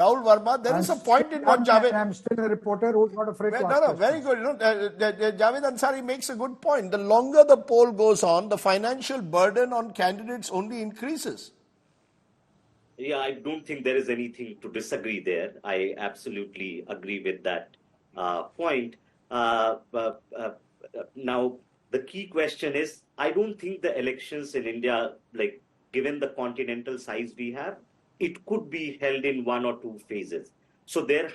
Rahul Verma, there is a point in what Javed... I'm still a reporter who's not afraid to ask questions. Very good. Javed Ansari makes a good point. The longer the poll goes on, the financial burden on candidates only increases. Yeah, I don't think there is anything to disagree there. I absolutely agree with that point. Now, the key question is, I don't think the elections in India, like given the continental size we have, it could be held in 1 or 2 phases. So there,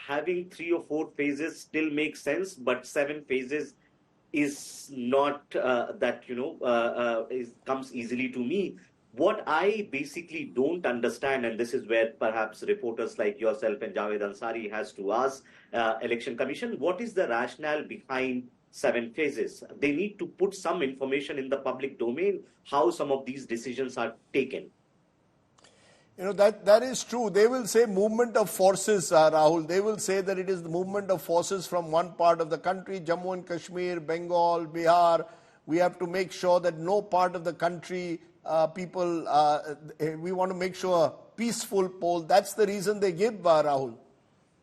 having 3 or 4 phases still makes sense, but 7 phases is not comes easily to me. What I basically don't understand, and this is where perhaps reporters like yourself and Javed Ansari has to ask Election Commission, what is the rationale behind 7 phases? They need to put some information in the public domain, how some of these decisions are taken. That is true. They will say movement of forces, Rahul. They will say that it is the movement of forces from one part of the country, Jammu and Kashmir, Bengal, Bihar. We have to make sure that no part of the country, we want to make sure peaceful poll. That's the reason they give, Rahul.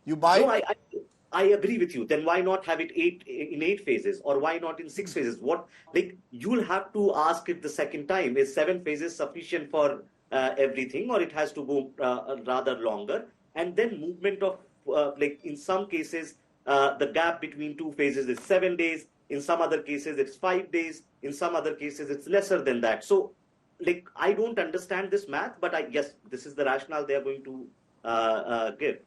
You buy it? No, I agree with you. Then why not have it in 8 phases, or why not in 6 phases? You'll have to ask it the second time. Is 7 phases sufficient for everything, or it has to go rather longer? And then movement of in some cases the gap between 2 phases is 7 days. In some other cases it's 5 days. In some other cases it's lesser than that. So I don't understand this math, but I guess this is the rationale they are going to give.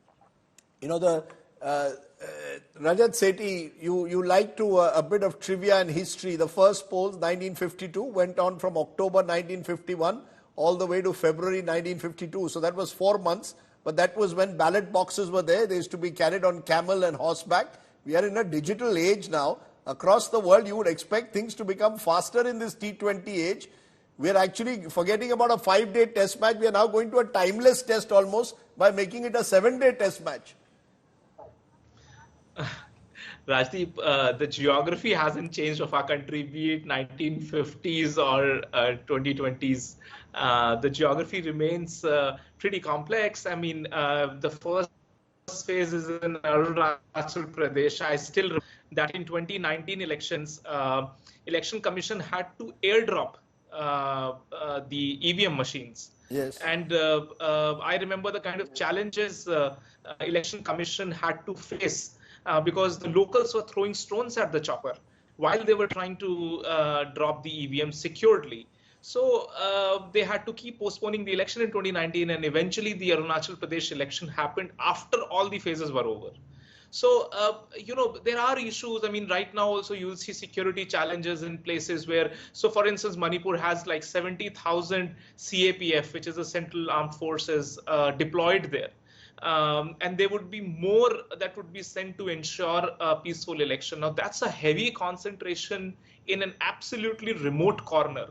Rajat Sethi, you like to a bit of trivia and history. The first polls, 1952, went on from October 1951 all the way to February 1952. So that was 4 months, but that was when ballot boxes were there. They used to be carried on camel and horseback. We are in a digital age now. Across the world, you would expect things to become faster in this T20 age. We are actually forgetting about a 5-day test match. We are now going to a timeless test almost by making it a 7-day test match. Rajdeep, the geography hasn't changed of our country, be it 1950s or 2020s. The geography remains pretty complex. I mean, the first phase is in Arunachal Pradesh. I still remember that in 2019 elections, Election Commission had to airdrop the EVM machines. Yes. And I remember the kind of challenges Election Commission had to face because the locals were throwing stones at the chopper while they were trying to drop the EVM securely. So they had to keep postponing the election in 2019, and eventually the Arunachal Pradesh election happened after all the phases were over. So, there are issues. I mean, right now also you'll see security challenges in places where, so for instance, Manipur has like 70,000 CAPF, which is the Central Armed Forces, deployed there. And there would be more that would be sent to ensure a peaceful election. Now, that's a heavy concentration in an absolutely remote corner.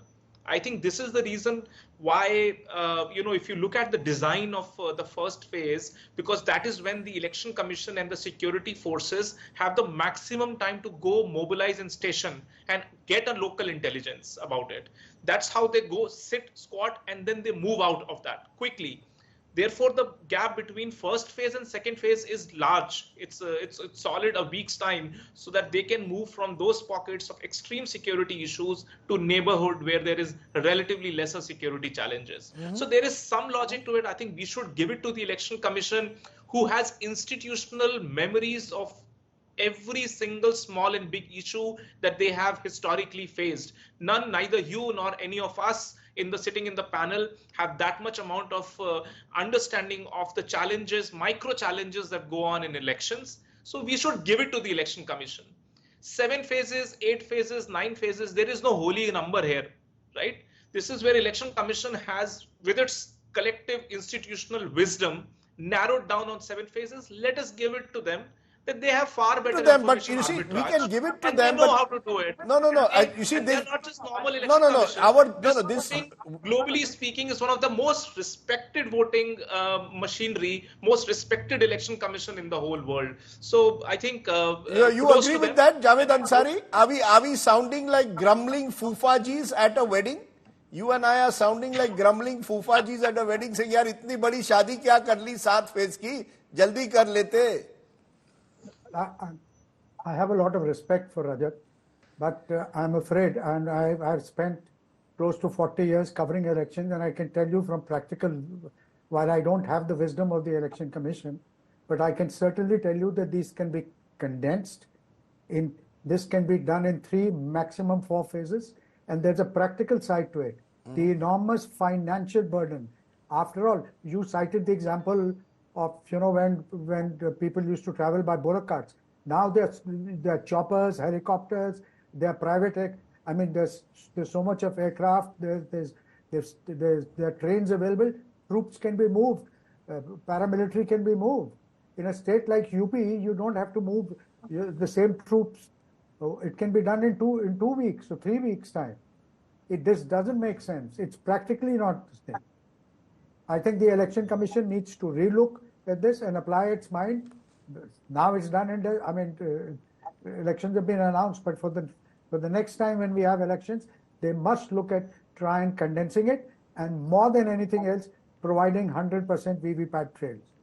I think this is the reason why, if you look at the design of the first phase, because that is when the Election Commission and the security forces have the maximum time to go mobilize and station and get a local intelligence about it. That's how they go sit, squat, and then they move out of that quickly. Therefore, the gap between first phase and second phase is large. It's solid a week's time so that they can move from those pockets of extreme security issues to neighborhood where there is relatively lesser security challenges. So there is some logic to it. I think we should give it to the Election Commission, who has institutional memories of every single small and big issue that they have historically faced. Neither you nor any of us sitting in the panel have that much amount of understanding of the challenges, micro challenges that go on in elections. So we should give it to the Election Commission. 7 phases, 8 phases, 9 phases, there is no holy number here, right? This is where Election Commission has, with its collective institutional wisdom, narrowed down on 7 phases. Let us give it to them. That they have far better information. But you see, we can give it to and them. They know how to do it. No. You see, they're not just normal election This globally speaking, is one of the most respected voting machinery, most respected election commission in the whole world. So I think you agree with that, Javed Ansari? Are we sounding like grumbling Fufajis at a wedding? You and I are sounding like grumbling फूफाजीज at a wedding saying यार इतनी बड़ी शादी क्या कर ली 7 phase की जल्दी कर लेते. I have a lot of respect for Rajat, but I'm afraid, and I've spent close to 40 years covering elections, and I can tell you from practical, while I don't have the wisdom of the Election Commission, but I can certainly tell you that these can be condensed. This can be done in 3, maximum 4 phases, and there's a practical side to it. The enormous financial burden. After all, you cited the example of, when the people used to travel by bullock carts. Now there are choppers, helicopters, there are private. I mean, there's so much of aircraft. There are trains available. Troops can be moved. Paramilitary can be moved. In a state like UP, you don't have to move the same troops. So it can be done in 2 weeks or 3 weeks time. This doesn't make sense. It's practically not the thing. I think the Election Commission needs to relook at this and apply its mind. Now it's done. Elections have been announced, but for the next time when we have elections, they must look at try and condensing it, and more than anything else, providing 100% VVPAT trails.